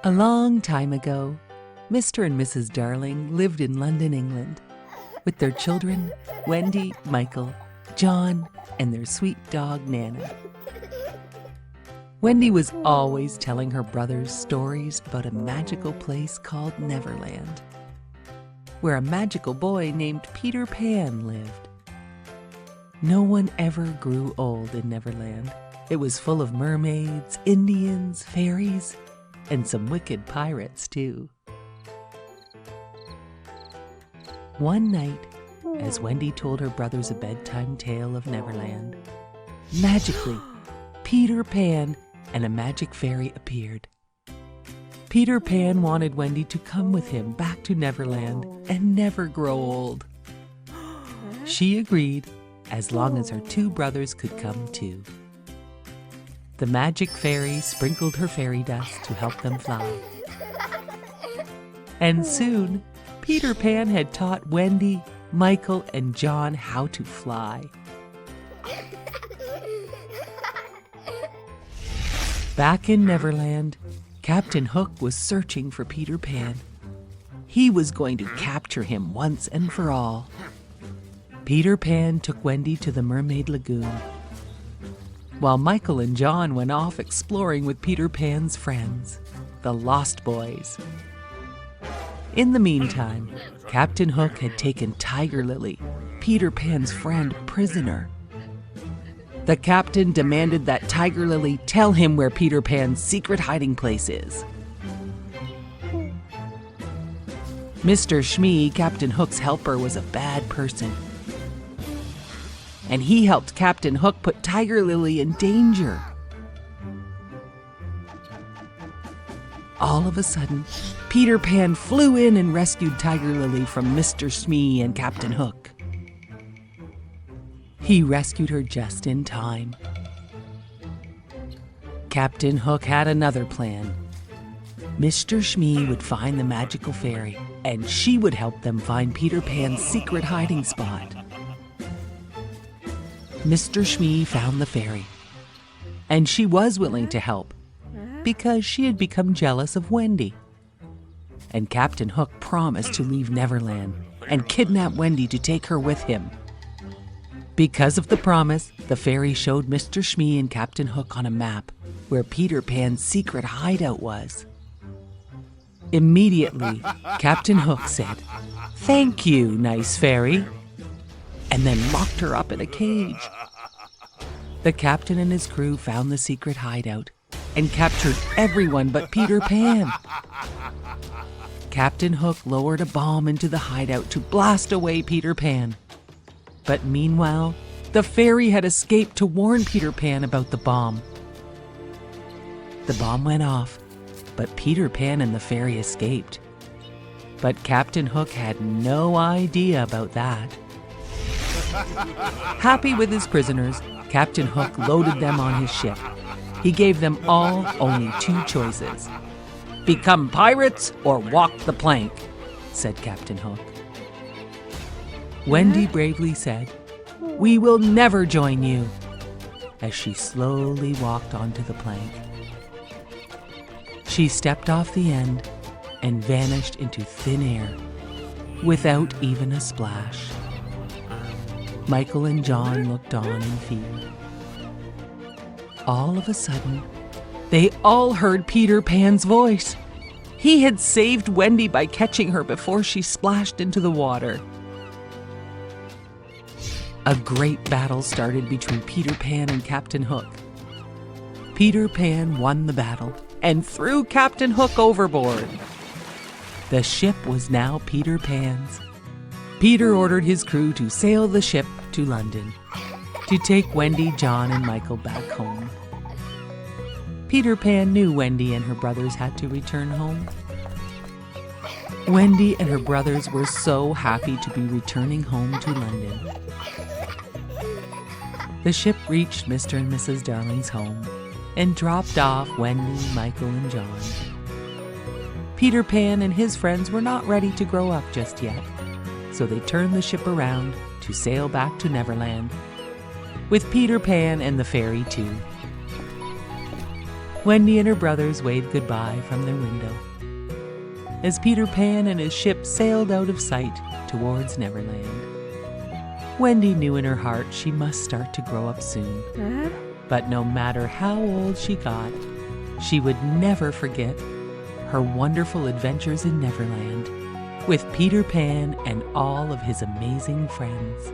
A long time ago, Mr. and Mrs. Darling lived in London, England, with their children, Wendy, Michael, John, and their sweet dog, Nana. Wendy was always telling her brothers stories about a magical place called Neverland, where a magical boy named Peter Pan lived. No one ever grew old in Neverland. It was full of mermaids, Indians, fairies, and some wicked pirates, too. One night, as Wendy told her brothers a bedtime tale of Neverland, magically, Peter Pan and a magic fairy appeared. Peter Pan wanted Wendy to come with him back to Neverland and never grow old. She agreed, as long as her two brothers could come too. The magic fairy sprinkled her fairy dust to help them fly. And soon, Peter Pan had taught Wendy, Michael, and John how to fly. Back in Neverland, Captain Hook was searching for Peter Pan. He was going to capture him once and for all. Peter Pan took Wendy to the Mermaid Lagoon, while Michael and John went off exploring with Peter Pan's friends, the Lost Boys. In the meantime, Captain Hook had taken Tiger Lily, Peter Pan's friend, prisoner. The captain demanded that Tiger Lily tell him where Peter Pan's secret hiding place is. Mr. Shmee, Captain Hook's helper, was a bad person, and he helped Captain Hook put Tiger Lily in danger. All of a sudden, Peter Pan flew in and rescued Tiger Lily from Mr. Smee and Captain Hook. He rescued her just in time. Captain Hook had another plan. Mr. Smee would find the magical fairy, and she would help them find Peter Pan's secret hiding spot. Mr. Smee found the fairy, and she was willing to help because she had become jealous of Wendy. And Captain Hook promised to leave Neverland and kidnap Wendy to take her with him. Because of the promise, the fairy showed Mr. Smee and Captain Hook on a map where Peter Pan's secret hideout was. Immediately, Captain Hook said, "Thank you, nice fairy," and then locked her up in a cage. The captain and his crew found the secret hideout and captured everyone but Peter Pan. Captain Hook lowered a bomb into the hideout to blast away Peter Pan. But meanwhile, the fairy had escaped to warn Peter Pan about the bomb. The bomb went off, but Peter Pan and the fairy escaped. But Captain Hook had no idea about that. Happy with his prisoners, Captain Hook loaded them on his ship. He gave them all only two choices. "Become pirates or walk the plank," said Captain Hook. Wendy bravely said, "We will never join you," as she slowly walked onto the plank. She stepped off the end and vanished into thin air without even a splash. Michael and John looked on in fear. All of a sudden, they all heard Peter Pan's voice. He had saved Wendy by catching her before she splashed into the water. A great battle started between Peter Pan and Captain Hook. Peter Pan won the battle and threw Captain Hook overboard. The ship was now Peter Pan's. Peter ordered his crew to sail the ship to London to take Wendy, John, and Michael back home. Peter Pan knew Wendy and her brothers had to return home. Wendy and her brothers were so happy to be returning home to London. The ship reached Mr. and Mrs. Darling's home and dropped off Wendy, Michael, and John. Peter Pan and his friends were not ready to grow up just yet, so they turned the ship around to sail back to Neverland, with Peter Pan and the fairy too. Wendy and her brothers waved goodbye from their window as Peter Pan and his ship sailed out of sight towards Neverland. Wendy knew in her heart she must start to grow up soon. But no matter how old she got, she would never forget her wonderful adventures in Neverland with Peter Pan and all of his amazing friends.